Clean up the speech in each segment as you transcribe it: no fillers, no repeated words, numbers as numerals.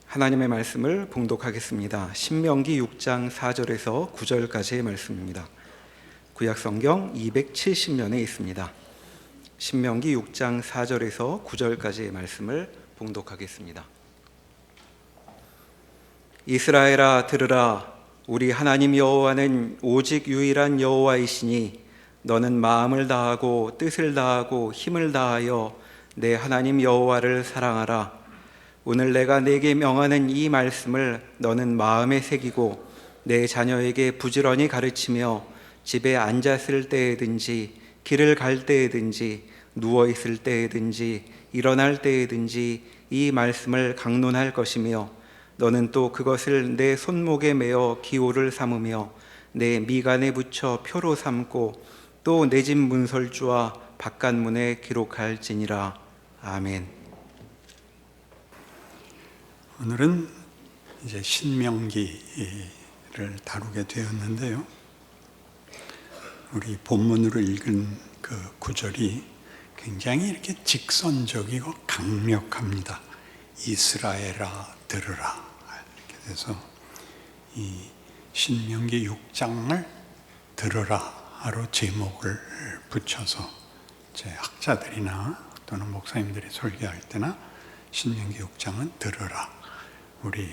하나님의 말씀을 봉독하겠습니다. 신명기 6장 4절에서 9절까지의 말씀입니다. 구약성경 270면에 있습니다. 신명기 6장 4절에서 9절까지의 말씀을 봉독하겠습니다. 이스라엘아 들으라. 우리 하나님 여호와는 오직 유일한 여호와이시니 너는 마음을 다하고 뜻을 다하고 힘을 다하여 내 하나님 여호와를 사랑하라. 오늘 내가 네게 명하는 이 말씀을 너는 마음에 새기고 내 자녀에게 부지런히 가르치며 집에 앉았을 때에든지 길을 갈 때에든지 누워있을 때에든지 일어날 때에든지 이 말씀을 강론할 것이며 너는 또 그것을 내 손목에 매어 기호를 삼으며 내 미간에 붙여 표로 삼고 또 내 집 문설주와 바깥문에 기록할지니라. 아멘. 오늘은 이제 신명기를 다루게 되었는데요. 우리 본문으로 읽은 그 구절이 굉장히 이렇게 직선적이고 강력합니다. 이스라엘아 들으라. 이렇게 돼서 이 신명기 6장을 들으라로 제목을 붙여서 제 학자들이나 또는 목사님들이 설교할 때나 신명기 6장은 들으라. 우리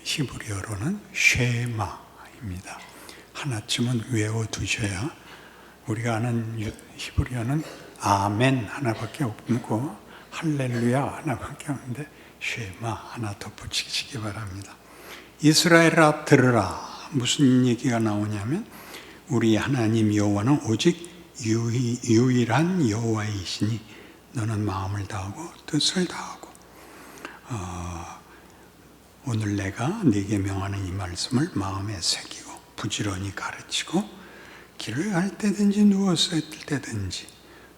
히브리어로는 쉐마입니다. 하나쯤은 외워두셔야, 우리가 아는 히브리어는 아멘 하나밖에 없고 할렐루야 하나밖에 없는데 쉐마 하나 더 붙이시기 바랍니다. 이스라엘아 들으라. 무슨 얘기가 나오냐면 우리 하나님 여호와는 오직 유일한 여호와이시니 너는 마음을 다하고 뜻을 다하고 오늘 내가 네게 명하는 이 말씀을 마음에 새기고 부지런히 가르치고 길을 갈 때든지 누워서 있을 때든지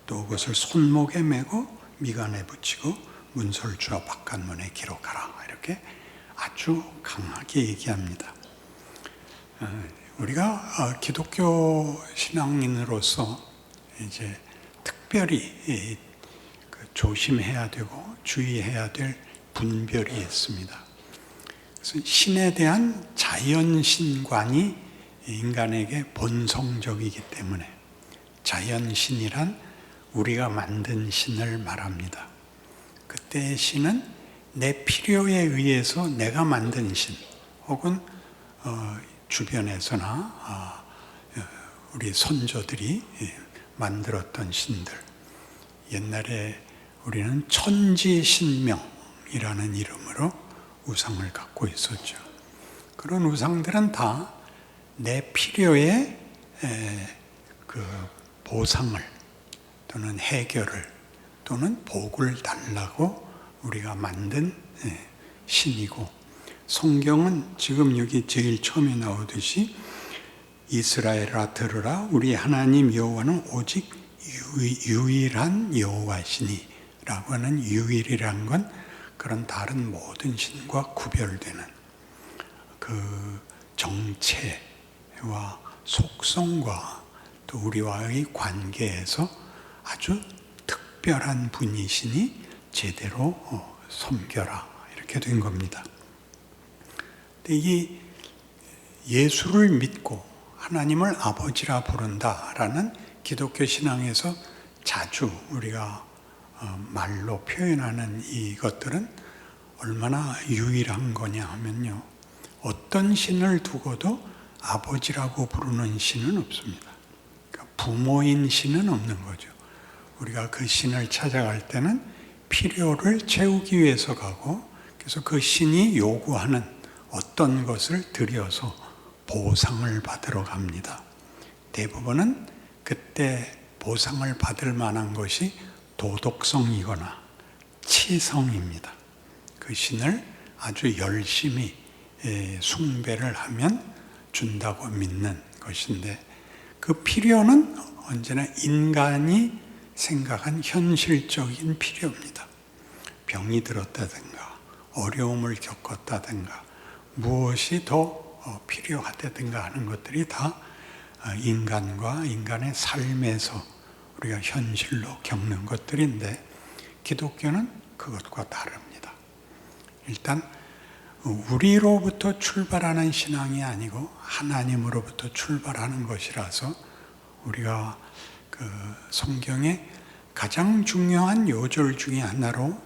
또 그것을 손목에 메고 미간에 붙이고 문설주와 바깥문에 기록하라. 이렇게 아주 강하게 얘기합니다. 우리가 기독교 신앙인으로서 이제 특별히 조심해야 되고 주의해야 될 분별이 있습니다. 그래서 신에 대한 자연신관이 인간에게 본성적이기 때문에 자연신이란 우리가 만든 신을 말합니다. 그때의 신은 내 필요에 의해서 내가 만든 신, 혹은 주변에서나 우리 선조들이 만들었던 신들. 옛날에 우리는 천지신명이라는 이름으로 우상을 갖고 있었죠. 그런 우상들은 다 내 필요에 그 보상을 또는 해결을 또는 복을 달라고 우리가 만든 신이고, 성경은 지금 여기 제일 처음에 나오듯이 이스라엘아 들으라. 우리 하나님 여호와는 오직 유일한 여호와시니 라고 하는 유일이란 건 그런 다른 모든 신과 구별되는 그 정체와 속성과 또 우리와의 관계에서 아주 특별한 분이시니 제대로 섬겨라. 이렇게 된 겁니다. 근데 이 예수를 믿고 하나님을 아버지라 부른다라는 기독교 신앙에서 자주 우리가 말로 표현하는 이것들은 얼마나 유일한 거냐 하면요, 어떤 신을 두고도 아버지라고 부르는 신은 없습니다. 그러니까 부모인 신은 없는 거죠. 우리가 그 신을 찾아갈 때는 필요를 채우기 위해서 가고, 그래서 그 신이 요구하는 어떤 것을 드려서 보상을 받으러 갑니다. 대부분은 그때 보상을 받을 만한 것이 도덕성이거나 치성입니다. 그 신을 아주 열심히 숭배를 하면 준다고 믿는 것인데, 그 필요는 언제나 인간이 생각한 현실적인 필요입니다. 병이 들었다든가 어려움을 겪었다든가 무엇이 더 필요하다든가 하는 것들이 다 인간과 인간의 삶에서 우리가 현실로 겪는 것들인데, 기독교는 그것과 다릅니다. 일단 우리로부터 출발하는 신앙이 아니고 하나님으로부터 출발하는 것이라서 우리가 그 성경의 가장 중요한 요절 중에 하나로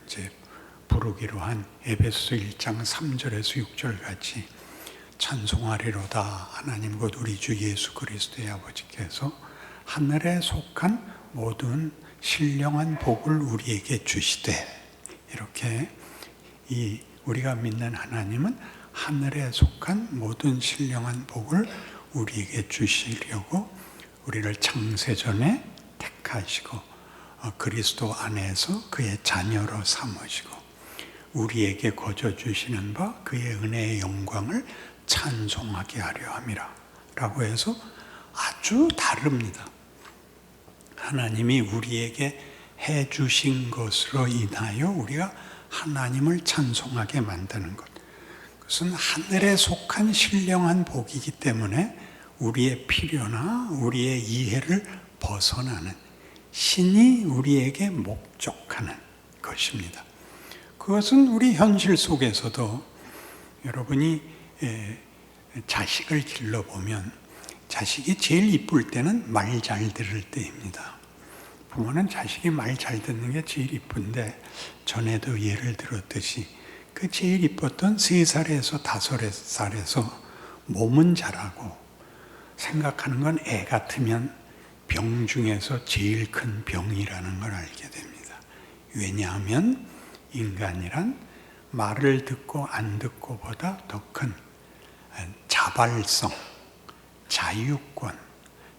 이제 부르기로 한 에베소 1장 3절에서 6절 같이 찬송하리로다 하나님 곧 우리 주 예수 그리스도의 아버지께서 하늘에 속한 모든 신령한 복을 우리에게 주시되, 이렇게 우리가 믿는 하나님은 하늘에 속한 모든 신령한 복을 우리에게 주시려고 우리를 창세전에 택하시고 그리스도 안에서 그의 자녀로 삼으시고 우리에게 거저 주시는 바 그의 은혜의 영광을 찬송하게 하려 함이라 라고 해서 아주 다릅니다. 하나님이 우리에게 해 주신 것으로 인하여 우리가 하나님을 찬송하게 만드는 것, 그것은 하늘에 속한 신령한 복이기 때문에 우리의 필요나 우리의 이해를 벗어나는, 신이 우리에게 목적하는 것입니다. 그것은 우리 현실 속에서도 여러분이 자식을 길러보면 자식이 제일 이쁠 때는 말 잘 들을 때입니다. 부모는 자식이 말 잘 듣는 게 제일 이쁜데, 전에도 예를 들었듯이 그 제일 이뻤던 3살에서 5살에서 몸은 잘하고 생각하는 건 애 같으면 병 중에서 제일 큰 병이라는 걸 알게 됩니다. 왜냐하면 인간이란 말을 듣고 안 듣고보다 더 큰 자발성, 자유권,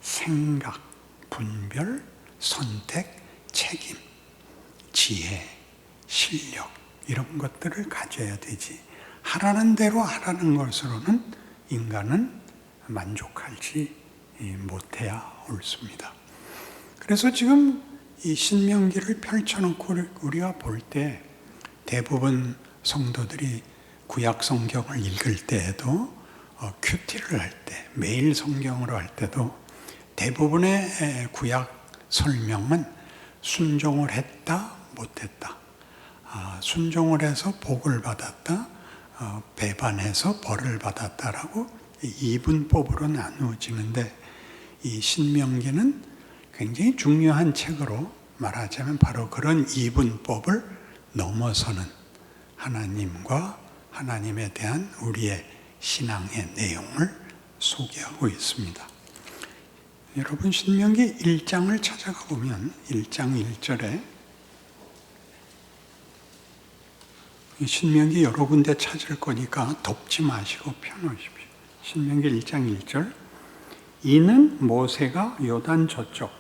생각, 분별, 선택, 책임, 지혜, 실력, 이런 것들을 가져야 되지, 하라는 대로 하라는 것으로는 인간은 만족하지 못해야 옳습니다. 그래서 지금 이 신명기를 펼쳐놓고 우리가 볼 때 대부분 성도들이 구약 성경을 읽을 때에도 큐티를 할 때, 매일 성경으로 할 때도 대부분의 구약 설명은 순종을 했다, 못했다, 순종을 해서 복을 받았다, 배반해서 벌을 받았다라고 이분법으로 나누어지는데, 이 신명기는 굉장히 중요한 책으로 말하자면 바로 그런 이분법을 넘어서는 하나님과 하나님에 대한 우리의 신앙의 내용을 소개하고 있습니다. 여러분, 신명기 1장을 찾아가 보면 1장 1절에 신명기 여러 군데 찾을 거니까 덮지 마시고 펴놓으십시오. 신명기 1장 1절, 이는 모세가 요단 저쪽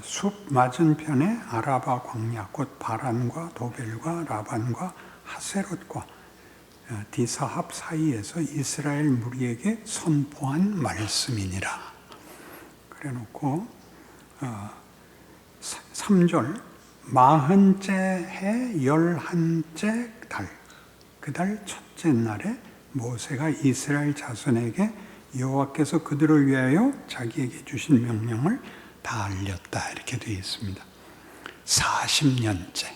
숲 맞은편에 아라바 광야 곧 바란과 도벨과 라반과 하세롯과 디사합 사이에서 이스라엘 무리에게 선포한 말씀이니라. 그래 놓고 3절, 40째 해 11째 달, 그 달 첫째 날에 모세가 이스라엘 자손에게 여호와께서 그들을 위하여 자기에게 주신 명령을 다 알렸다, 이렇게 되어 있습니다. 40년째,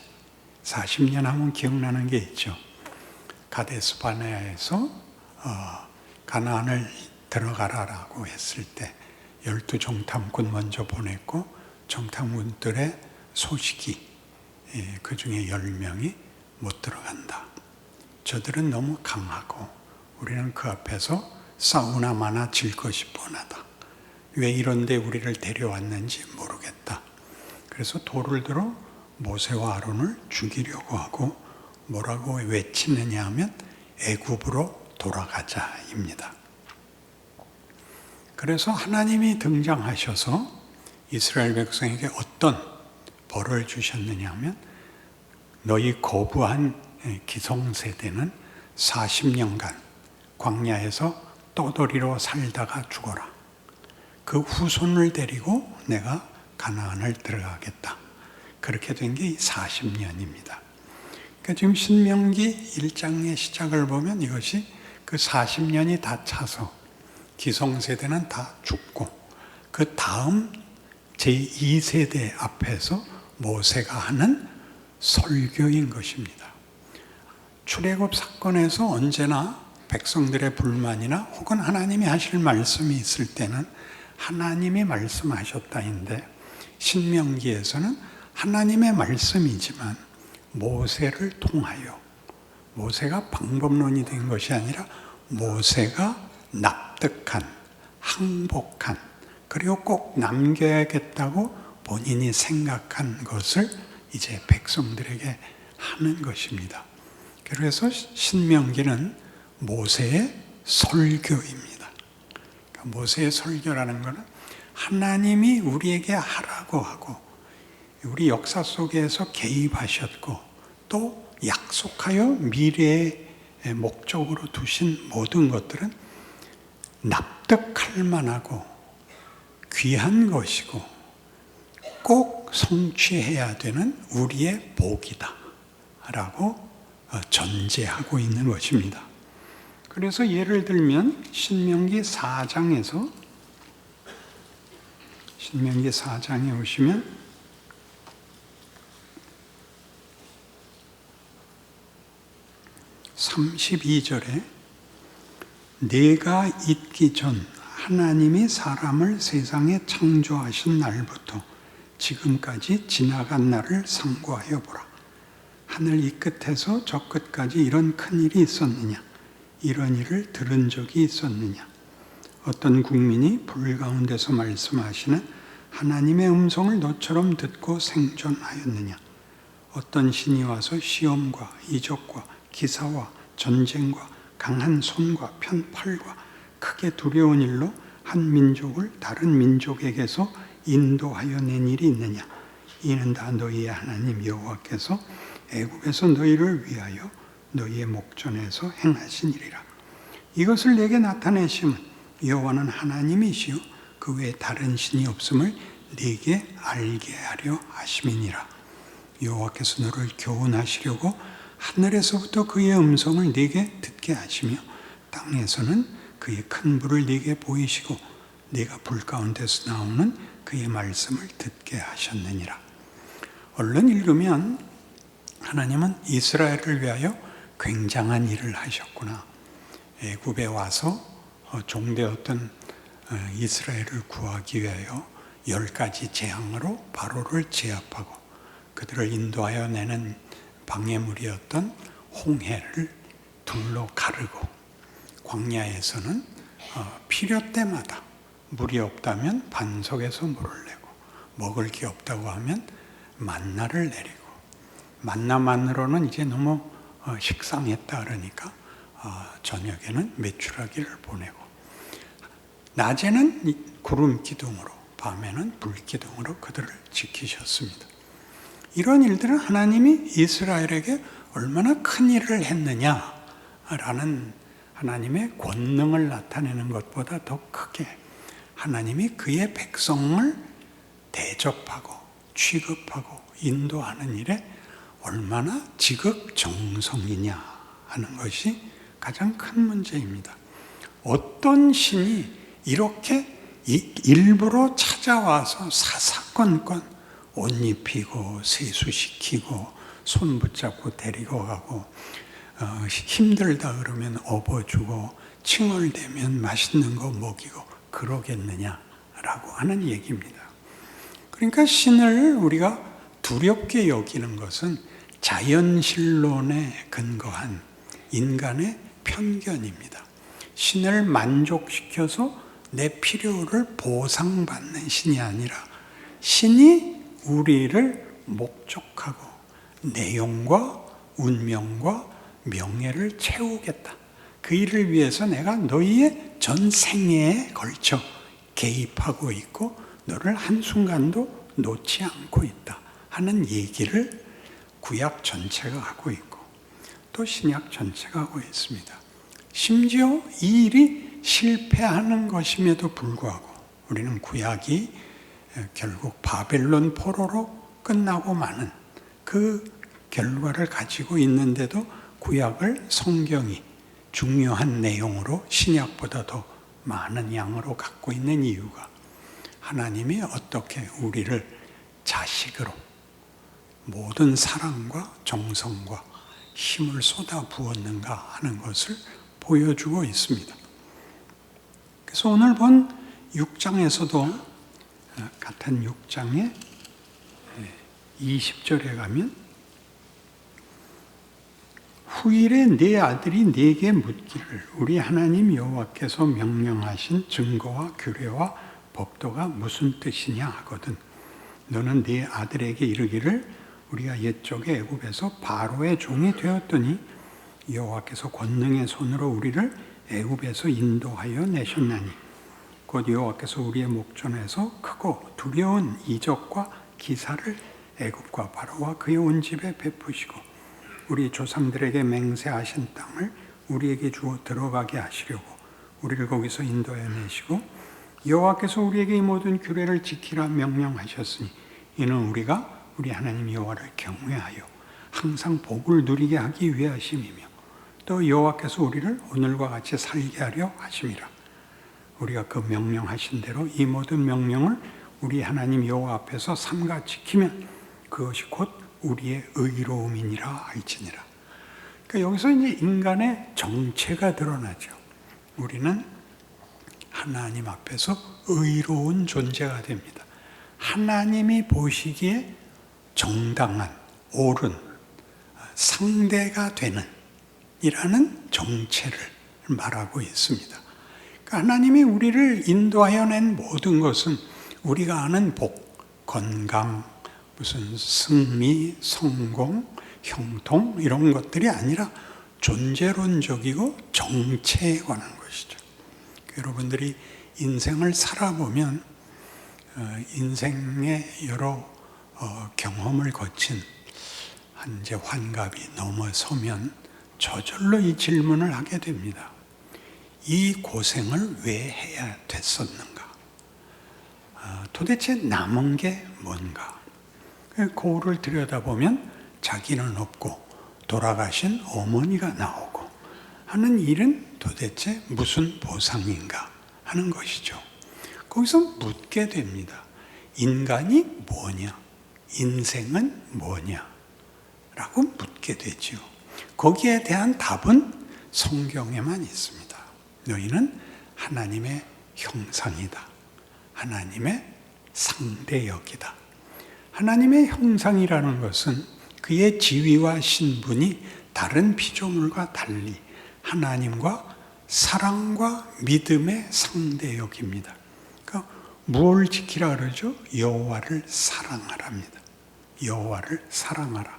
40년 하면 기억나는 게 있죠. 가데스 바네아에서 가나안을 들어가라라고 했을 때 12정탐꾼 먼저 보냈고, 정탐꾼들의 소식이 그 중에 10명이 못 들어간다. 저들은 너무 강하고 우리는 그 앞에서 싸우나 마나 질 것이 뻔하다. 왜 이런데 우리를 데려왔는지 모르겠다. 그래서 돌을 들어 모세와 아론을 죽이려고 하고, 뭐라고 외치느냐 하면 애굽으로 돌아가자입니다. 그래서 하나님이 등장하셔서 이스라엘 백성에게 어떤 벌을 주셨느냐 하면, 너희 거부한 기성세대는 40년간 광야에서 떠돌이로 살다가 죽어라. 그 후손을 데리고 내가 가나안을 들어가겠다. 그렇게 된 게 40년입니다. 그러니까 지금 신명기 1장의 시작을 보면 이것이 그 40년이 다 차서 기성세대는 다 죽고, 그 다음 제2세대 앞에서 모세가 하는 설교인 것입니다. 출애굽 사건에서 언제나 백성들의 불만이나 혹은 하나님이 하실 말씀이 있을 때는 하나님이 말씀하셨다인데, 신명기에서는 하나님의 말씀이지만 모세를 통하여, 모세가 방법론이 된 것이 아니라 모세가 납득한, 항복한, 그리고 꼭 남겨야겠다고 본인이 생각한 것을 이제 백성들에게 하는 것입니다. 그래서 신명기는 모세의 설교입니다. 그러니까 모세의 설교라는 것은 하나님이 우리에게 하라고 하고 우리 역사 속에서 개입하셨고 또 약속하여 미래의 목적으로 두신 모든 것들은 납득할 만하고 귀한 것이고 꼭 성취해야 되는 우리의 복이다 라고 전제하고 있는 것입니다. 그래서 예를 들면 신명기 4장에 오시면 32절에 내가 있기 전 하나님이 사람을 세상에 창조하신 날부터 지금까지 지나간 날을 상고하여 보라. 하늘 이 끝에서 저 끝까지 이런 큰 일이 있었느냐? 이런 일을 들은 적이 있었느냐? 어떤 국민이 불 가운데서 말씀하시는 하나님의 음성을 너처럼 듣고 생존하였느냐? 어떤 신이 와서 시험과 이적과 기사와 전쟁과 강한 손과 편팔과 크게 두려운 일로 한 민족을 다른 민족에게서 인도하여 낸 일이 있느냐? 이는 다 너희의 하나님 여호와께서 애굽에서 너희를 위하여 너희의 목전에서 행하신 일이라. 이것을 내게 나타내심은 여호와는 하나님이시요 그 외에 다른 신이 없음을 네게 알게 하려 하심이니라. 여호와께서 너를 교훈하시려고 하늘에서부터 그의 음성을 네게 듣게 하시며 땅에서는 그의 큰 불을 네게 보이시고 네가 불 가운데서 나오는 그의 말씀을 듣게 하셨느니라. 얼른 읽으면 하나님은 이스라엘을 위하여 굉장한 일을 하셨구나. 애굽에 와서 종되었던 이스라엘을 구하기 위하여 10가지 재앙으로 바로를 제압하고 그들을 인도하여 내는 방해물이었던 홍해를 둘로 가르고 광야에서는 필요 때마다 물이 없다면 반석에서 물을 내고 먹을 게 없다고 하면 만나를 내리고 만나만으로는 이제 너무 식상했다 그러니까 저녁에는 메추라기를 보내고 낮에는 구름 기둥으로 밤에는 불 기둥으로 그들을 지키셨습니다. 이런 일들은 하나님이 이스라엘에게 얼마나 큰 일을 했느냐라는 하나님의 권능을 나타내는 것보다 더 크게 하나님이 그의 백성을 대접하고 취급하고 인도하는 일에 얼마나 지극정성이냐 하는 것이 가장 큰 문제입니다. 어떤 신이 이렇게 일부러 찾아와서 사사건건 옷 입히고 세수시키고 손 붙잡고 데리고 가고 힘들다 그러면 업어주고 칭얼대면 맛있는 거 먹이고 그러겠느냐라고 하는 얘기입니다. 그러니까 신을 우리가 두렵게 여기는 것은 자연신론에 근거한 인간의 편견입니다. 신을 만족시켜서 내 필요를 보상받는 신이 아니라 신이 우리를 목적하고 내용과 운명과 명예를 채우겠다. 그 일을 위해서 내가 너희의 전 생애에 걸쳐 개입하고 있고 너를 한순간도 놓지 않고 있다 하는 얘기를 구약 전체가 하고 있고 또 신약 전체가 하고 있습니다. 심지어 이 일이 실패하는 것임에도 불구하고 우리는 구약이 결국 바벨론 포로로 끝나고 마는 그 결과를 가지고 있는데도 구약을 성경이 중요한 내용으로 신약보다 더 많은 양으로 갖고 있는 이유가 하나님이 어떻게 우리를 자식으로 모든 사랑과 정성과 힘을 쏟아 부었는가 하는 것을 보여주고 있습니다. 그래서 오늘 본 6장에서도 같은 6장의 20절에 가면 후일에 네 아들이 네게 묻기를 우리 하나님 여호와께서 명령하신 증거와 규례와 법도가 무슨 뜻이냐 하거든 너는 네 아들에게 이르기를 우리가 옛적에 애굽에서 바로의 종이 되었더니 여호와께서 권능의 손으로 우리를 애굽에서 인도하여 내셨나니 곧 여호와께서 우리의 목전에서 크고 두려운 이적과 기사를 애굽과 바로와 그의 온 집에 베푸시고 우리 조상들에게 맹세하신 땅을 우리에게 주어 들어가게 하시려고 우리를 거기서 인도해 내시고 여호와께서 우리에게 이 모든 규례를 지키라 명령하셨으니 이는 우리가 우리 하나님 여호와를 경외하여 항상 복을 누리게 하기 위하심이며 또 여호와께서 우리를 오늘과 같이 살게 하려 하심이라. 우리가 그 명령하신 대로 이 모든 명령을 우리 하나님 여호와 앞에서 삼가 지키면 그것이 곧 우리의 의로움이니라 할지니라. 그러니까 여기서 이제 인간의 정체가 드러나죠. 우리는 하나님 앞에서 의로운 존재가 됩니다. 하나님이 보시기에 정당한, 옳은, 상대가 되는 이라는 정체를 말하고 있습니다. 그러니까 하나님이 우리를 인도하여 낸 모든 것은 우리가 아는 복, 건강, 무슨 승리, 성공, 형통 이런 것들이 아니라 존재론적이고 정체에 관한 것이죠. 여러분들이 인생을 살아보면 인생의 여러 경험을 거친 한 이제 환갑이 넘어서면 저절로 이 질문을 하게 됩니다. 이 고생을 왜 해야 됐었는가? 도대체 남은 게 뭔가? 거울을 들여다보면 자기는 없고 돌아가신 어머니가 나오고 하는 일은 도대체 무슨 보상인가 하는 것이죠. 거기서 묻게 됩니다. 인간이 뭐냐? 인생은 뭐냐? 라고 묻게 되죠. 거기에 대한 답은 성경에만 있습니다. 너희는 하나님의 형상이다. 하나님의 상대역이다. 하나님의 형상이라는 것은 그의 지위와 신분이 다른 피조물과 달리 하나님과 사랑과 믿음의 상대역입니다. 그러니까 무엇을 지키라 그러죠? 여호와를 사랑하랍니다. 여호와를 사랑하라.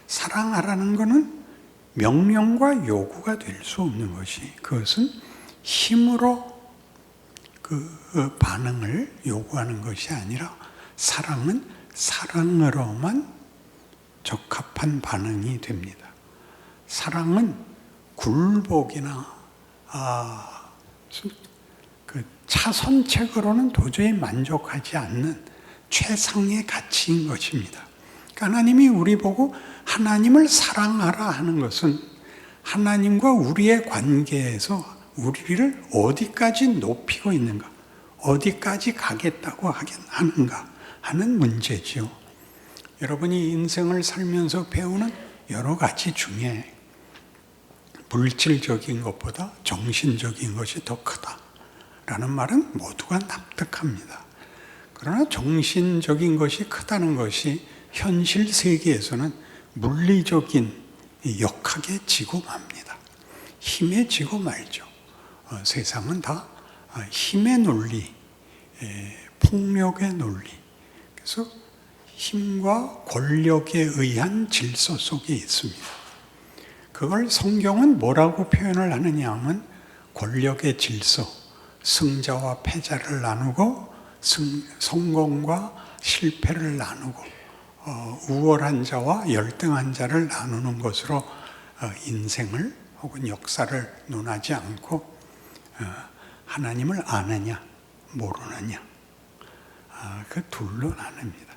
사랑하라는 것은 명령과 요구가 될 수 없는 것이 그것은 힘으로 그 반응을 요구하는 것이 아니라 사랑은 사랑으로만 적합한 반응이 됩니다. 사랑은 굴복이나 그 차선책으로는 도저히 만족하지 않는 최상의 가치인 것입니다. 그러니까 하나님이 우리 보고 하나님을 사랑하라 하는 것은 하나님과 우리의 관계에서 우리를 어디까지 높이고 있는가, 어디까지 가겠다고 하는가 하는 문제지요. 여러분이 인생을 살면서 배우는 여러 가지 중에 물질적인 것보다 정신적인 것이 더 크다라는 말은 모두가 납득합니다. 그러나 정신적인 것이 크다는 것이 현실 세계에서는 물리적인 역학에 지고 맙니다. 힘에 지고 말죠. 세상은 다 힘의 논리, 폭력의 논리. 그래서 힘과 권력에 의한 질서 속에 있습니다. 그걸 성경은 뭐라고 표현을 하느냐 하면 권력의 질서, 승자와 패자를 나누고 성공과 실패를 나누고 우월한 자와 열등한 자를 나누는 것으로 인생을 혹은 역사를 논하지 않고 하나님을 아느냐 모르느냐 그 둘로 나눕니다.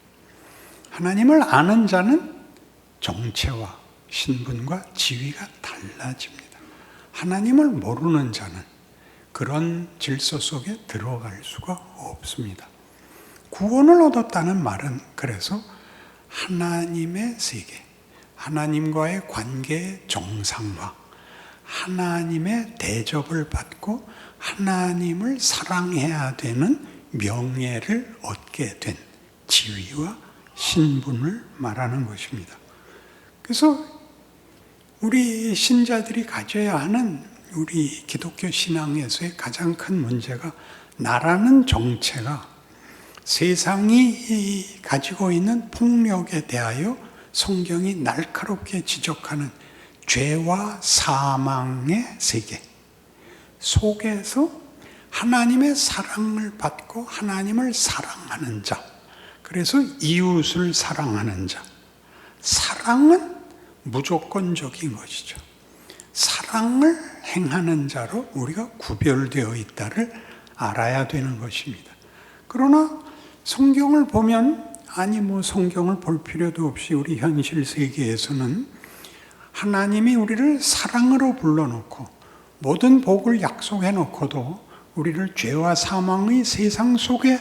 하나님을 아는 자는 정체와 신분과 지위가 달라집니다. 하나님을 모르는 자는 그런 질서 속에 들어갈 수가 없습니다. 구원을 얻었다는 말은 그래서 하나님의 세계, 하나님과의 관계의 정상화, 하나님의 대접을 받고 하나님을 사랑해야 되는 명예를 얻게 된 지위와 신분을 말하는 것입니다. 그래서 우리 신자들이 가져야 하는 우리 기독교 신앙에서의 가장 큰 문제가, 나라는 정체가 세상이 가지고 있는 폭력에 대하여 성경이 날카롭게 지적하는 죄와 사망의 세계 속에서 하나님의 사랑을 받고 하나님을 사랑하는 자, 그래서 이웃을 사랑하는 자, 사랑은 무조건적인 것이죠. 사랑을 행하는 자로 우리가 구별되어 있다를 알아야 되는 것입니다. 그러나 성경을 보면, 성경을 볼 필요도 없이 우리 현실 세계에서는 하나님이 우리를 사랑으로 불러놓고 모든 복을 약속해 놓고도 우리를 죄와 사망의 세상 속에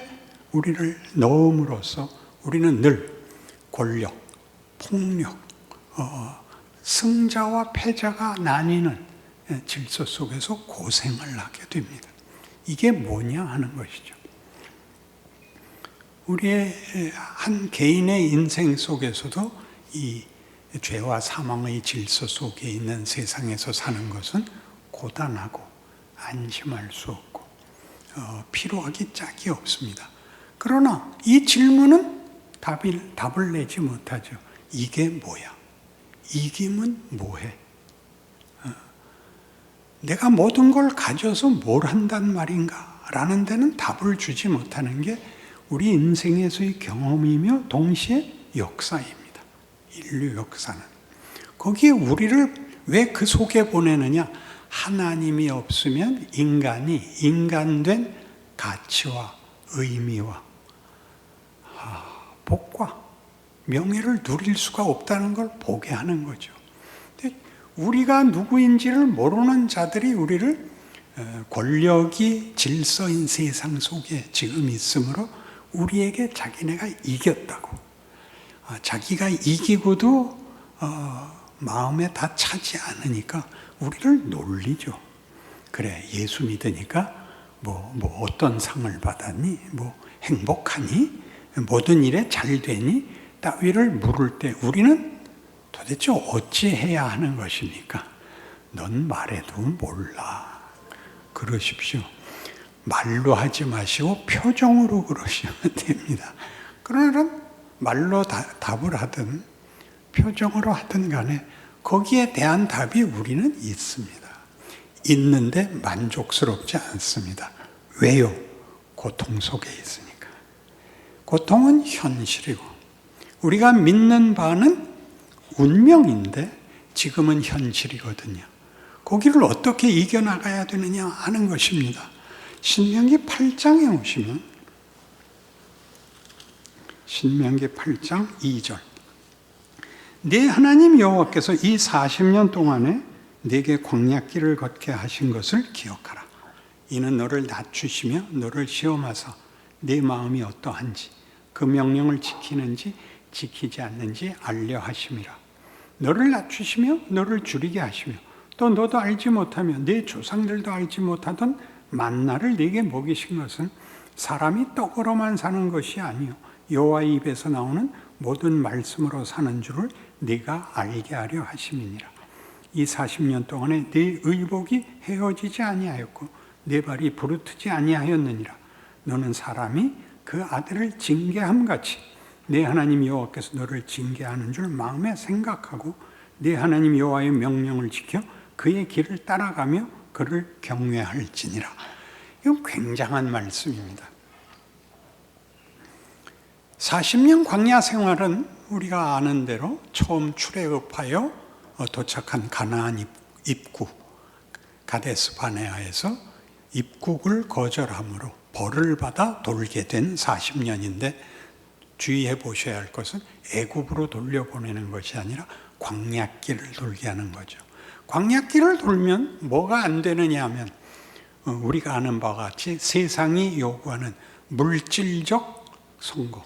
우리를 넣음으로써 우리는 늘 권력, 폭력, 승자와 패자가 나뉘는 질서 속에서 고생을 하게 됩니다. 이게 뭐냐 하는 것이죠. 우리의 한 개인의 인생 속에서도 이 죄와 사망의 질서 속에 있는 세상에서 사는 것은 고단하고 안심할 수 없고 피로하기 짝이 없습니다. 그러나 이 질문은 답을 내지 못하죠. 이게 뭐야? 이김은 뭐해? 내가 모든 걸 가져서 뭘 한단 말인가? 라는 데는 답을 주지 못하는 게 우리 인생에서의 경험이며 동시에 역사입니다. 인류 역사는. 거기에 우리를 왜 그 속에 보내느냐? 하나님이 없으면 인간이 인간된 가치와 의미와 복과 명예를 누릴 수가 없다는 걸 보게 하는 거죠. 근데 우리가 누구인지를 모르는 자들이 우리를 권력이 질서인 세상 속에 지금 있으므로 우리에게 자기네가 이겼다고, 자기가 이기고도 마음에 다 차지 않으니까 우리를 놀리죠. 그래, 예수 믿으니까 뭐 어떤 상을 받았니? 뭐 행복하니? 모든 일에 잘 되니? 따위를 물을 때 우리는 도대체 어찌해야 하는 것입니까? 넌 말해도 몰라. 그러십시오. 말로 하지 마시고 표정으로 그러시면 됩니다. 그러나 말로 답을 하든 표정으로 하든 간에 거기에 대한 답이 우리는 있습니다. 있는데 만족스럽지 않습니다. 왜요? 고통 속에 있으니까. 고통은 현실이고 우리가 믿는 바는 운명인데 지금은 현실이거든요. 거기를 어떻게 이겨나가야 되느냐 하는 것입니다. 신명기 8장에 오시면 신명기 8장 2절, 네 하나님 여호와께서 이 40년 동안에 네게 광야길을 걷게 하신 것을 기억하라. 이는 너를 낮추시며 너를 시험하사 네 마음이 어떠한지 그 명령을 지키는지 지키지 않는지 알려 하심이라. 너를 낮추시며 너를 줄이게 하시며 또 너도 알지 못하며 네 조상들도 알지 못하던 만나를 네게 먹이신 것은 사람이 떡으로만 사는 것이 아니요 여호와의 입에서 나오는 모든 말씀으로 사는 줄을 네가 알게 하려 하심이니라. 이 40년 동안에 네 의복이 헤어지지 아니하였고 네 발이 부르트지 아니하였느니라. 너는 사람이 그 아들을 징계함같이 네 하나님 여호와께서 너를 징계하는 줄 마음에 생각하고 네 하나님 여호와의 명령을 지켜 그의 길을 따라가며 그를 경외할지니라. 이건 굉장한 말씀입니다. 40년 광야 생활은 우리가 아는 대로 처음 출애굽하여 도착한 가나안 입국 가데스 바네아에서 입국을 거절함으로 벌을 받아 돌게 된 40년인데 주의해 보셔야 할 것은 애굽으로 돌려보내는 것이 아니라 광야길을 돌게 하는 거죠. 광야길을 돌면 뭐가 안 되느냐 하면 우리가 아는 바와 같이 세상이 요구하는 물질적 성공,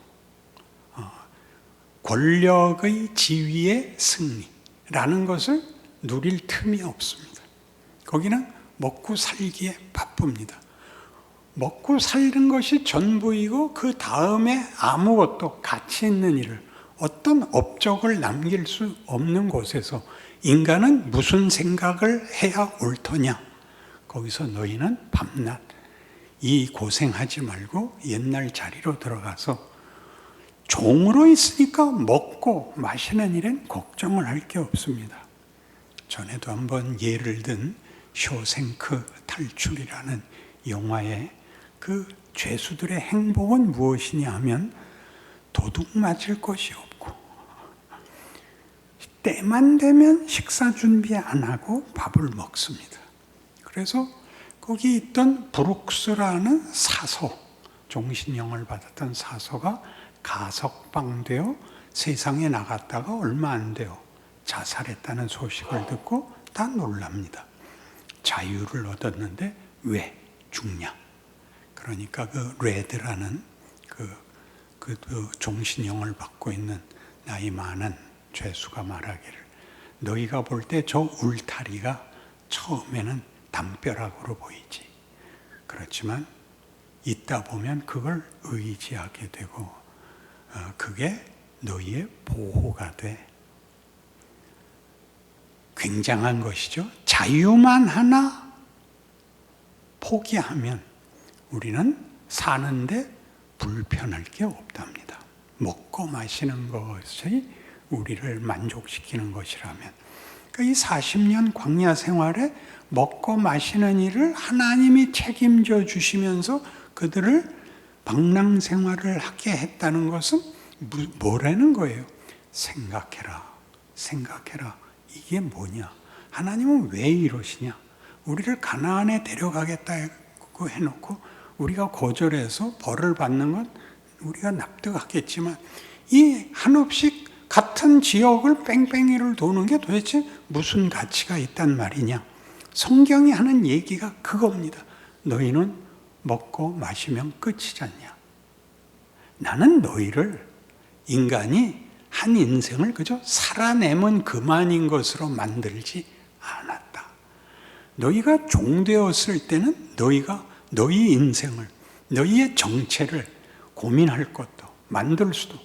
권력의 지위의 승리라는 것을 누릴 틈이 없습니다. 거기는 먹고 살기에 바쁩니다. 먹고 사는 것이 전부이고 그 다음에 아무것도 가치 있는 일을, 어떤 업적을 남길 수 없는 곳에서 인간은 무슨 생각을 해야 옳더냐? 거기서 너희는 밤낮 이 고생하지 말고 옛날 자리로 들어가서 종으로 있으니까 먹고 마시는 일엔 걱정을 할 게 없습니다. 전에도 한번 예를 든 쇼생크 탈출이라는 영화의 그 죄수들의 행복은 무엇이냐 하면 도둑 맞을 것이 없고 때만 되면 식사 준비 안 하고 밥을 먹습니다. 그래서 거기 있던 브룩스라는 사서, 종신형을 받았던 사서가 가석방되어 세상에 나갔다가 얼마 안 돼요. 자살했다는 소식을 듣고 다 놀랍니다. 자유를 얻었는데 왜 죽냐? 그러니까 그 레드라는 그 종신형을 받고 있는 나이 많은 죄수가 말하기를, 너희가 볼 때 저 울타리가 처음에는 담벼락으로 보이지. 그렇지만 있다 보면 그걸 의지하게 되고 그게 너희의 보호가 돼. 굉장한 것이죠. 자유만 하나 포기하면 우리는 사는데 불편할 게 없답니다. 먹고 마시는 것이 우리를 만족시키는 것이라면, 그러니까 이 40년 광야 생활에 먹고 마시는 일을 하나님이 책임져 주시면서 그들을 방랑 생활을 하게 했다는 것은 뭐라는 거예요? 생각해라. 이게 뭐냐? 하나님은 왜 이러시냐? 우리를 가나안에 데려가겠다고 해놓고 우리가 거절해서 벌을 받는 건 우리가 납득하겠지만 이 한없이 같은 지역을 뺑뺑이를 도는 게 도대체 무슨 가치가 있단 말이냐? 성경이 하는 얘기가 그겁니다. 너희는 먹고 마시면 끝이잖냐? 나는 너희를, 인간이 한 인생을 그저 살아내면 그만인 것으로 만들지 않았다. 너희가 종되었을 때는 너희가 너희 인생을, 너희의 정체를 고민할 것도 만들 수도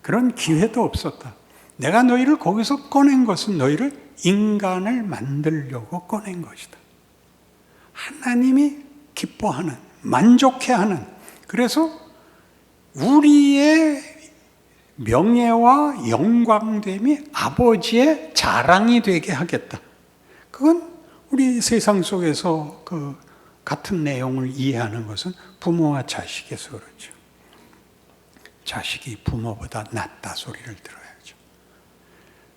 그런 기회도 없었다. 내가 너희를 거기서 꺼낸 것은 너희를 인간을 만들려고 꺼낸 것이다. 하나님이 기뻐하는, 만족해하는, 그래서 우리의 명예와 영광됨이 아버지의 자랑이 되게 하겠다. 그건 우리 세상 속에서 그 같은 내용을 이해하는 것은 부모와 자식에서 그렇죠. 자식이 부모보다 낫다 소리를 들어야죠.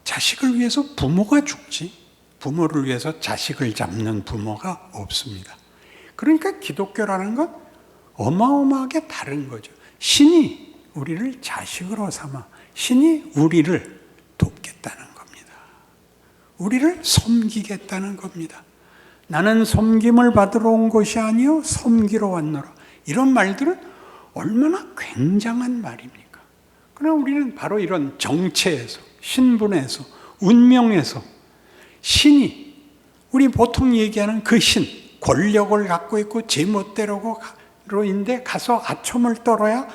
자식을 위해서 부모가 죽지, 부모를 위해서 자식을 잡는 부모가 없습니다. 그러니까 기독교라는 건 어마어마하게 다른 거죠. 신이 우리를 자식으로 삼아 신이 우리를 돕겠다는 겁니다. 우리를 섬기겠다는 겁니다. 나는 섬김을 받으러 온 것이 아니요 섬기러 왔노라. 이런 말들은 얼마나 굉장한 말입니까? 그러나 우리는 바로 이런 정체에서, 신분에서, 운명에서 신이, 우리 보통 얘기하는 그 신, 권력을 갖고 있고 제멋대로인데 가서 아첨을 떨어야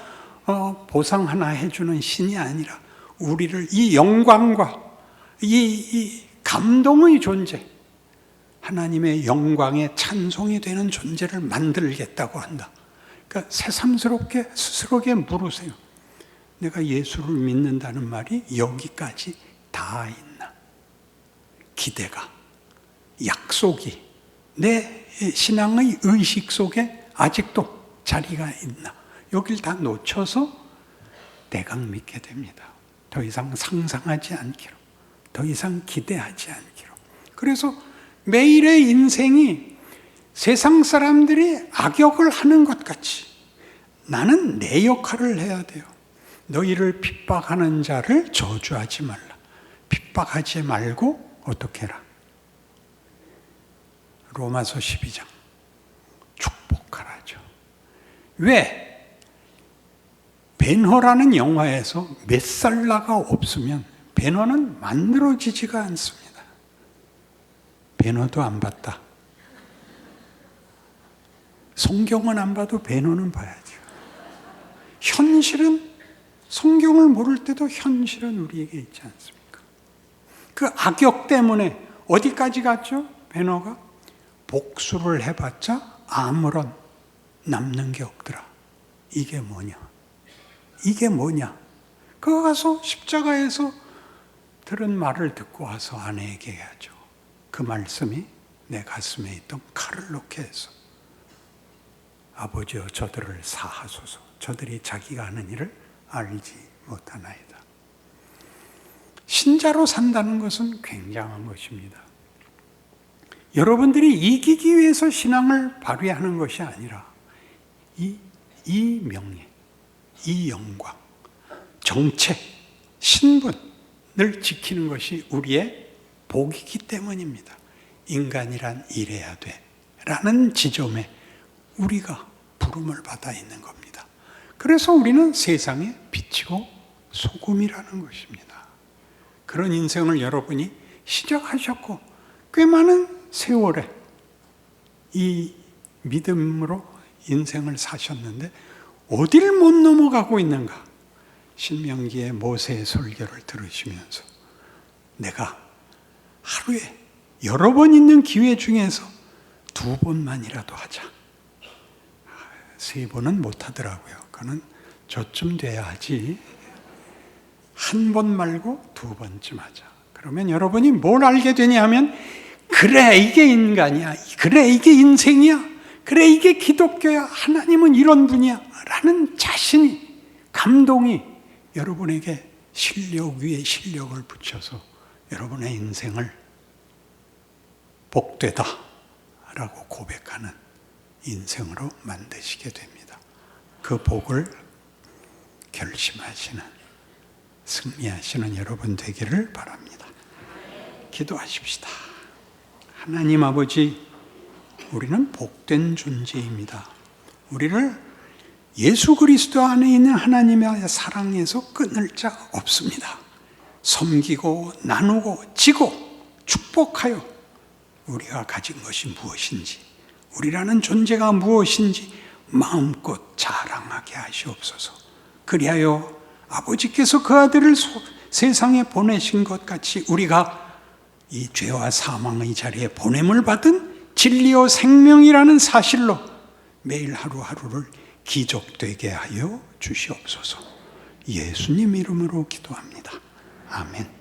보상 하나 해주는 신이 아니라 우리를 이 영광과 이 감동의 존재, 하나님의 영광에 찬송이 되는 존재를 만들겠다고 한다. 그러니까 새삼스럽게 스스로에게 물으세요. 내가 예수를 믿는다는 말이 여기까지 다 있나? 기대가, 약속이 내 신앙의 의식 속에 아직도 자리가 있나? 여길 다 놓쳐서 대강 믿게 됩니다. 더 이상 상상하지 않기로, 더 이상 기대하지 않기로. 그래서 매일의 인생이 세상 사람들이 악역을 하는 것 같이 나는 내 역할을 해야 돼요. 너희를 핍박하는 자를 저주하지 말라. 핍박하지 말고 어떻게 해라? 로마서 12장 축복하라죠. 왜? 벤허라는 영화에서 메살라가 없으면 벤허는 만들어지지가 않습니다. 벤허도 안 봤다. 성경은 안 봐도 벤허는 봐야죠. 현실은, 성경을 모를 때도 현실은 우리에게 있지 않습니까? 그 악역 때문에 어디까지 갔죠? 벤허가 복수를 해봤자 아무런 남는 게 없더라. 이게 뭐냐? 이게 뭐냐? 그거 가서 십자가에서 들은 말을 듣고 와서 아내에게 해야죠. 그 말씀이 내 가슴에 있던 칼을 놓게 해서 아버지여 저들을 사하소서. 저들이 자기가 하는 일을 알지 못하나이다. 신자로 산다는 것은 굉장한 것입니다. 여러분들이 이기기 위해서 신앙을 발휘하는 것이 아니라 이 명예, 이 영광, 정체, 신분을 지키는 것이 우리의 복이기 때문입니다. 인간이란 이래야 돼 라는 지점에 우리가 부름을 받아 있는 겁니다. 그래서 우리는 세상의 빛이고 소금이라는 것입니다. 그런 인생을 여러분이 시작하셨고 꽤 많은 세월에 이 믿음으로 인생을 사셨는데 어디를 못 넘어가고 있는가? 신명기의 모세의 설교를 들으시면서 내가 하루에 여러 번 있는 기회 중에서 2번만이라도 하자. 3번은 못하더라고요. 그거는 저쯤 돼야 하지. 1번 말고 2번쯤 하자. 그러면 여러분이 뭘 알게 되냐 하면 그래 이게 인간이야. 그래 이게 인생이야. 그래 이게 기독교야. 하나님은 이런 분이야. 라는 자신이, 감동이 여러분에게 실력 위에 실력을 붙여서 여러분의 인생을 복되다 라고 고백하는 인생으로 만드시게 됩니다. 그 복을 결심하시는, 승리하시는 여러분 되기를 바랍니다. 기도하십시다. 하나님 아버지, 우리는 복된 존재입니다. 우리를 예수 그리스도 안에 있는 하나님의 사랑에서 끊을 자 없습니다. 섬기고 나누고 지고 축복하여 우리가 가진 것이 무엇인지, 우리라는 존재가 무엇인지 마음껏 자랑하게 하시옵소서. 그리하여 아버지께서 그 아들을 세상에 보내신 것 같이 우리가 이 죄와 사망의 자리에 보냄을 받은 진리요 생명이라는 사실로 매일 하루하루를 기적되게 하여 주시옵소서. 예수님 이름으로 기도합니다. 아멘.